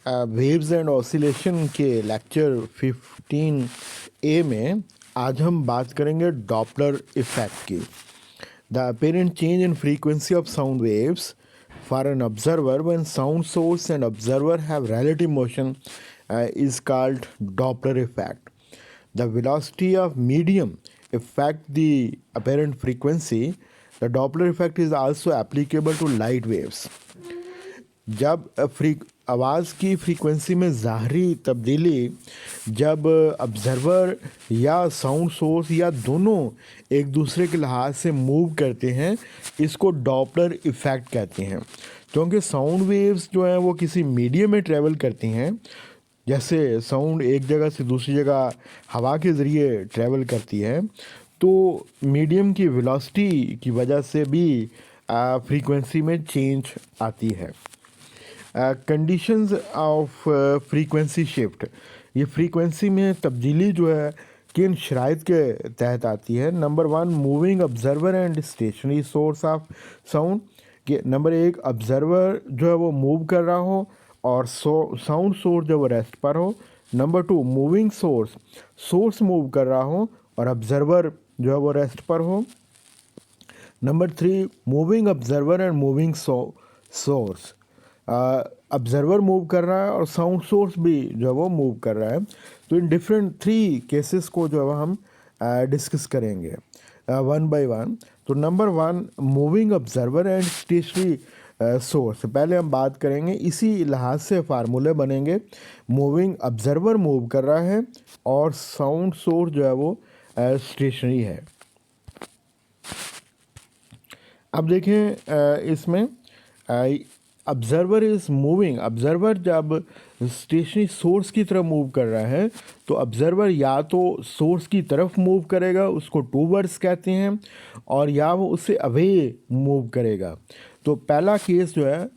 Waves and oscillation के lecture 15A में आज हम बात करेंगे डॉपलर इफेक्ट की। The apparent change in frequency of sound waves for an observer when sound source and observer have relative motion is called Doppler effect. The velocity of medium affect the apparent frequency. The Doppler effect is also applicable to light waves. जब आवाज़ की frequency में ज़ाहरी तब्दीली जब observer या sound source या दोनों एक दूसरे के लिहाज से मूव करते हैं, इसको डॉपलर इफ़ेक्ट कहते हैं। क्योंकि साउंड वेव्स जो हैं वो किसी मीडियम में ट्रैवल करती हैं, जैसे साउंड एक जगह से दूसरी जगह हवा के ज़रिए ट्रैवल करती है, तो मीडियम की वेलोसिटी की वजह से भी फ्रीक्वेंसी में चेंज आती है। कंडीशंस ऑफ फ्रीक्वेंसी शिफ्ट, ये फ्रीक्वेंसी में तब्दीली जो है किन शराइत के तहत आती है। Number 1, moving observer and stationary source of sound, कि नंबर 1 ऑब्जर्वर जो है वो मूव कर रहा हो और साउंड सोर्स जो वो रेस्ट पर हो। नंबर 2, मूविंग सोर्स मूव कर रहा हो और ऑब्जर्वर जो है वो रेस्ट पर हो। Number 3, moving observer and moving source, observer move कर रहा है और साउंड सोर्स भी जो है वो मूव कर रहा है। तो इन डिफरेंट 3 केसेस को जो है हम डिस्कस करेंगे वन बाय वन। तो number 1, moving observer and stationary source, पहले हम बात करेंगे, इसी लिहाज से फार्मूले बनेंगे। मूविंग ऑब्जर्वर मूव कर रहा है और साउंड सोर्स जो है वो स्टेशनरी है। अब देखें इसमें ऑब्जर्वर इज़ मूविंग, ऑब्जर्वर जब स्टेशनरी सोर्स की तरफ मूव कर रहा है तो ऑब्जर्वर या तो सोर्स की तरफ मूव करेगा, उसको टूवर्ड्स कहते हैं, और या वो उससे अवे मूव करेगा। तो पहला केस जो है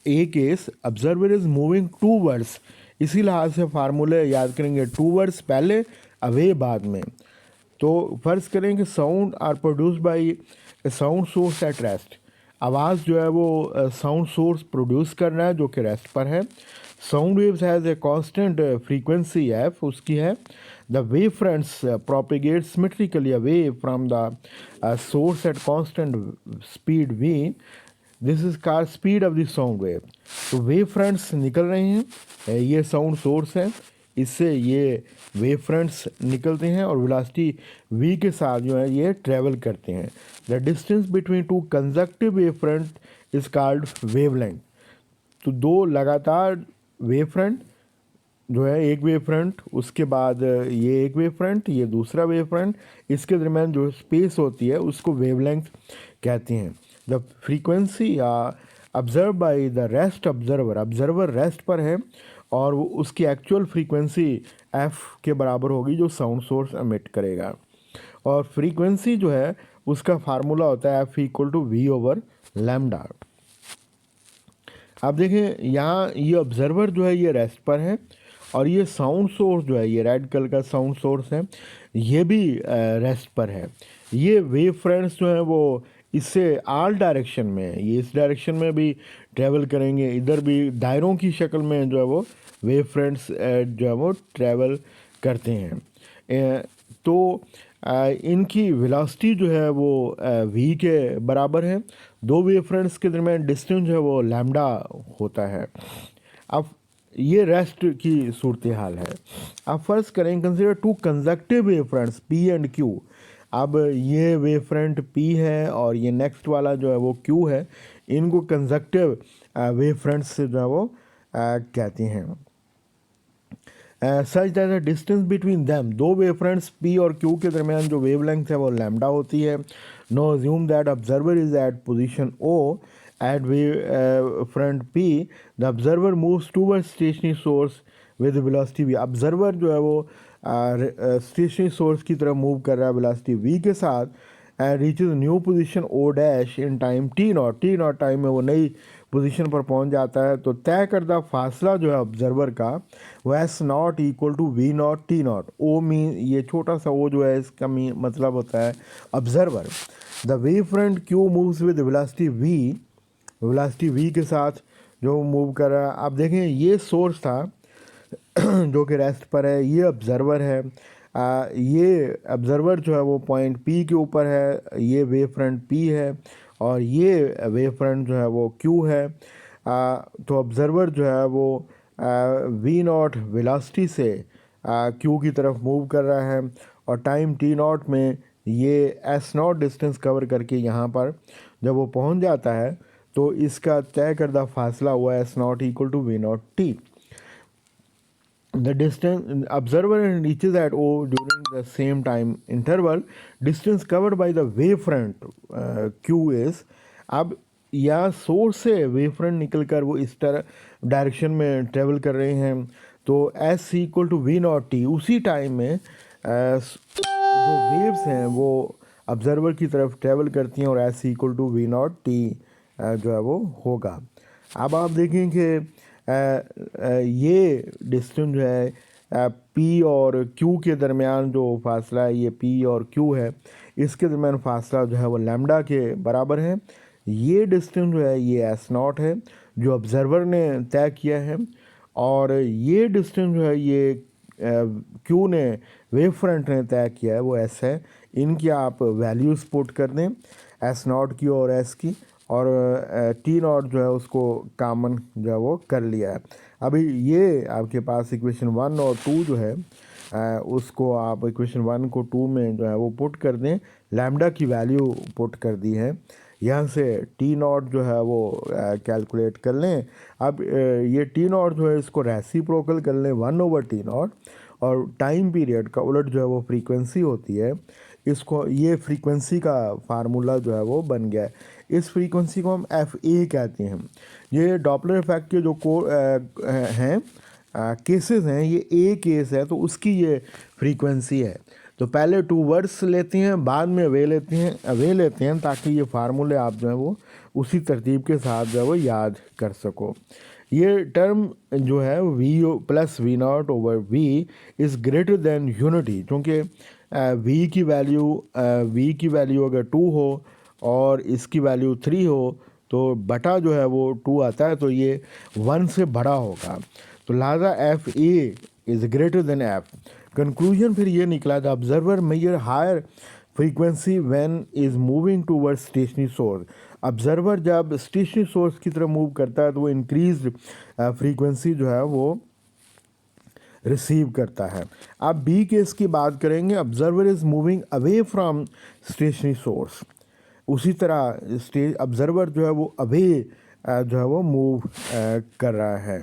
a case, observer is moving towards, इसी लिहाज से फार्मूले याद करेंगे, टूवर्ड्स पहले अवे बाद में। तो फर्ज करें कि sound are produced by sound source at rest, आवाज़ जो है वो साउंड सोर्स प्रोड्यूस कर रहा है जो कि रेस्ट पर है। Sound waves has a constant frequency F, उसकी है। The wave fronts propagate symmetrically away from the source at constant speed V, this is called speed of the sound wave. तो वेव फ्रंट्स निकल रहे हैं, ये sound source है, इससे ये वेव फ्रंट्स निकलते हैं और वेलोसिटी v के साथ जो है ये ट्रैवल करते हैं। The distance between 2 consecutive wave front is called wavelength. तो 2 लगातार वेव फ्रंट जो है, एक वेव फ्रंट, उसके बाद ये एक वेव फ्रंट, ये दूसरा वेव फ्रंट, इसके दरमियान जो स्पेस होती है उसको वेवलेंथ कहते हैं। The frequency observe by the rest observer, observer rest पर है और वो उसकी एक्चुअल फ्रीक्वेंसी f के बराबर होगी जो साउंड सोर्स एमिट करेगा, और फ्रीक्वेंसी जो है उसका फार्मूला होता है f=v/λ। आप देखें यहाँ ये ऑब्जर्वर जो है ये रेस्ट पर है और ये साउंड सोर्स जो है, ये रेड कलर का साउंड सोर्स है, ये भी रेस्ट पर है। ये वेव फ्रंट्स जो है वो इससे आल डायरेक्शन में, ये इस डायरेक्शन में भी ट्रैवल करेंगे, इधर भी दायरों की शक्ल में जो है वो वेव फ्रंट्स जो है वो ट्रैवल करते हैं। तो इनकी वेलोसिटी जो है वो v के बराबर है। 2 वेव फ्रंट्स के दरमियान डिस्टेंस जो है वो लैम्डा होता है। अब ये रेस्ट की सूरत हाल है। अब फर्ज करें, consider 2 consecutive wave fronts p and q। अब ये वेव फ्रंट p है और ये नेक्स्ट वाला जो है वो q है, इनको कंसेक्टिव वेव फ्रंट्स से जो है वो कहते हैं। Such that the distance between them, 2 wave fronts p और q के दरमियान जो वेवलेंथ है वो लैम्डा होती है। Now assume that observer is at position o at wave front p, the observer moves towards stationary source with velocity v। Observer जो है वो स्टेशनरी सोर्स की तरफ मूव कर रहा है वेलोसिटी v के साथ, and reaches new position o' in time t0 time में वो नई पोजीशन पर पहुंच जाता है। तो तय करदा फासला जो है ऑब्जर्वर का वो s0 = v0 t0। o mean ये छोटा सा o जो है इसका मतलब होता है observer. The wave front q moves with velocity v के साथ जो मूव कर रहा है। आप देखें ये सोर्स था जो कि रेस्ट पर है, ये ऑब्ज़र्वर है। ये ऑब्ज़र्वर जो है वो पॉइंट पी के ऊपर है, ये वेव फ्रंट पी है और ये वेव फ्रंट जो है वो क्यू है। तो ऑब्ज़र्वर जो है वो वी नॉट वेलोसिटी से क्यू की तरफ मूव कर रहा है और टाइम टी नॉट में ये एस नॉट डिस्टेंस कवर करके यहाँ पर जब वो पहुँच जाता है तो इसका तय करदा फासला हुआ S naught equal to V naught T. The distance observer reaches at O during the same time interval. Distance covered by the wavefront Q is, अब या सोर्स से वेवफ्रंट निकल कर वो इस तरह डायरेक्शन में ट्रेवल कर रहे हैं तो S equal to V naught T, उसी टाइम में जो वेव्स हैं वो ऑब्जर्वर की तरफ ट्रेवल करती हैं और S equal to V naught T जो है वो होगा। अब आप देखें कि ये डिस्टेंस जो है पी और क्यू के दरमियान जो फासला है, ये पी और क्यू है, इसके दरमियान फासला जो है वो लैम्डा के बराबर है। ये डिस्टेंस जो है ये एस नॉट है जो ऑब्ज़र्वर ने तय किया है और ये डिस्टेंस जो है ये क्यू ने वेव फ्रंट ने तय किया है वो एस है। इनकी आप वैल्यूज़ पुट कर दें, एस नॉट की और एस की, और टी नॉट जो है उसको कामन जो है वो कर लिया है। अभी ये आपके पास इक्वेशन 1 और 2 जो है उसको आप इक्वेशन 1 को 2 में जो है वो पुट कर दें, लैम्डा की वैल्यू पुट कर दी है, यहाँ से टी नॉट जो है वो कैलकुलेट कर लें। अब ये टी नॉट जो है इसको रेसिप्रोकल कर लें 1/T नॉट और टाइम पीरियड का उलट जो है वो फ्रीक्वेंसी होती है, इसको ये फ्रीक्वेंसी का फार्मूला जो है वो बन गया है। इस फ्रीक्वेंसी को हम एफ ए कहते हैं। ये डॉपलर इफेक्ट के जो हैं केसेस हैं, ये ए केस है तो उसकी ये फ्रीक्वेंसी है। तो पहले 2 वर्ड्स लेते हैं, बाद में वे लेते हैं ताकि ये फार्मूले आप जो है वो उसी तरतीब के साथ जो है वो याद कर सको। ये टर्म जो है V plus V naught over V is greater than unity, क्योंकि वी की वैल्यू अगर 2 हो और इसकी वैल्यू 3 हो तो बटा जो है वो 2 आता है, तो ये 1 से बड़ा होगा। तो लिहाजा F A is greater than F. Conclusion फिर ये निकला the observer measure higher frequency when is moving towards stationary source. Observer जब स्टेशनरी सोर्स की तरफ मूव करता है तो वो इंक्रीज फ्रीक्वेंसी जो है वो रिसीव करता है। अब बी केस की बात करेंगे, observer is moving away from stationary source. उसी तरह ऑब्जर्वर जो है वो अवे जो है वो मूव कर रहा है।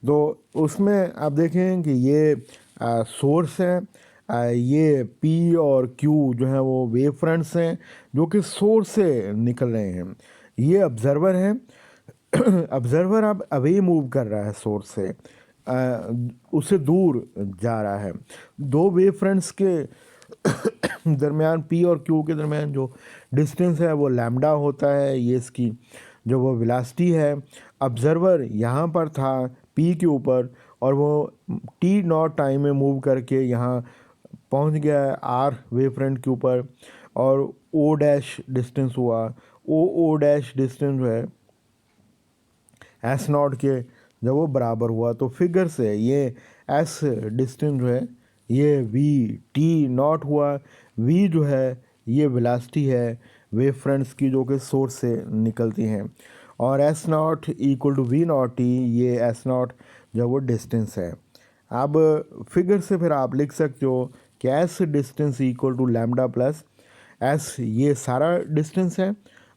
तो उसमें आप देखें कि ये सोर्स है, ये पी और क्यू जो है वो वेव फ्रंट्स हैं जो कि सोर्स से निकल रहे हैं। ये ऑब्ज़र्वर है ऑब्ज़र्वर अब अवे मूव कर रहा है सोर्स से, उससे दूर जा रहा है। दो वेव फ्रंट्स के दरमियान पी और क्यू के दरमियान जो डिस्टेंस है वो लैम्डा होता है, ये इसकी जो वो वेलोसिटी है। ऑब्ज़र्वर यहाँ पर था पी के ऊपर और वो टी नॉट टाइम में मूव करके यहाँ पहुँच गया है आर वेव फ्रंट के ऊपर और ओ डैश डिस्टेंस हुआ। ओ डैश डिस्टेंस जो है एस नॉट के जब वो बराबर हुआ तो फिगर से ये एस डिस्टेंस जो है ये वी टी नॉट हुआ। वी जो है ये वेलोसिटी है वेव फ्रंट्स की जो कि सोर्स से निकलती हैं और S naught equal to V naught T, ये एस नॉट जो वो डिस्टेंस है। अब फिगर से फिर आप लिख सकते हो कि S distance equal to lambda plus S, ये सारा डिस्टेंस है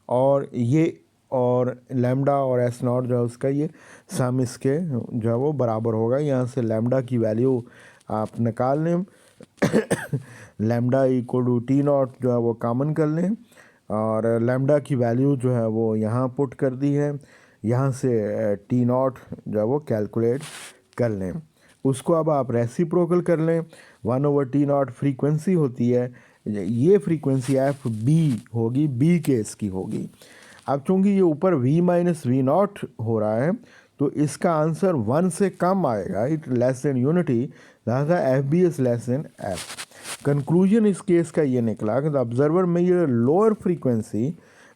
और ये और लैम्डा और एस नॉट जो है उसका ये सम इसके जो है वो बराबर होगा। यहाँ से लैम्डा की वैल्यू आप निकाल लें lambda equal to T naught जो है वो कॉमन कर लें और लैम्डा की वैल्यू जो है वो यहाँ पुट कर दी है, यहाँ से टी नॉट जो है वो कैलकुलेट कर लें। उसको अब आप रेसिप्रोकल कर लें, 1/T नॉट फ्रीक्वेंसी होती है, ये फ्रीक्वेंसी एफ बी होगी, बी केस की होगी। अब चूँकि ये ऊपर v माइनस वी नॉट हो रहा है तो इसका आंसर 1 से कम आएगा, इट लेस देन यूनिटी, लिहाजा F B is less than F. Conclusion इस केस का ये निकला कि the observer measure lower frequency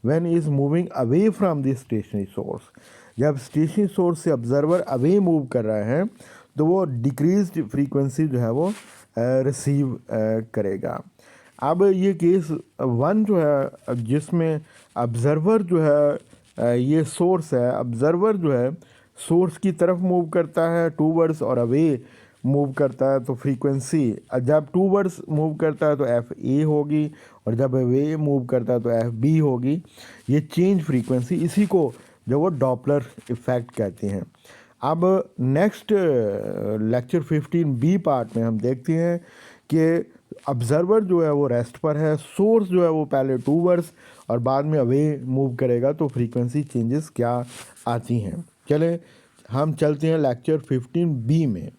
when is moving away from the stationary source. जब स्टेशनरी सोर्स से ऑब्जर्वर अवे मूव कर रहा है तो वो डिक्रीज्ड फ्रीक्वेंसी जो है वो रिसीव करेगा। अब ये केस वन जो है जिसमें ऑब्जर्वर जो है ये सोर्स है, ऑब्जर्वर जो है सोर्स की तरफ मूव करता है टूवर्ड्स और अवे मूव करता है तो फ्रीक्वेंसी, जब टूवर्ड्स मूव करता है तो एफ ए होगी और जब अवे मूव करता है तो एफ बी होगी। ये चेंज फ्रीक्वेंसी, इसी को जो वो डॉपलर इफ़ेक्ट कहते हैं। अब नेक्स्ट लेक्चर 15B पार्ट में हम देखते हैं कि ऑब्जर्वर जो है वो रेस्ट पर है, सोर्स जो है वो पहले टूवर्ड्स और बाद में अवे मूव करेगा तो फ्रीक्वेंसी चेंजेस क्या आती हैं। चलें हम चलते हैं लेक्चर 15B में।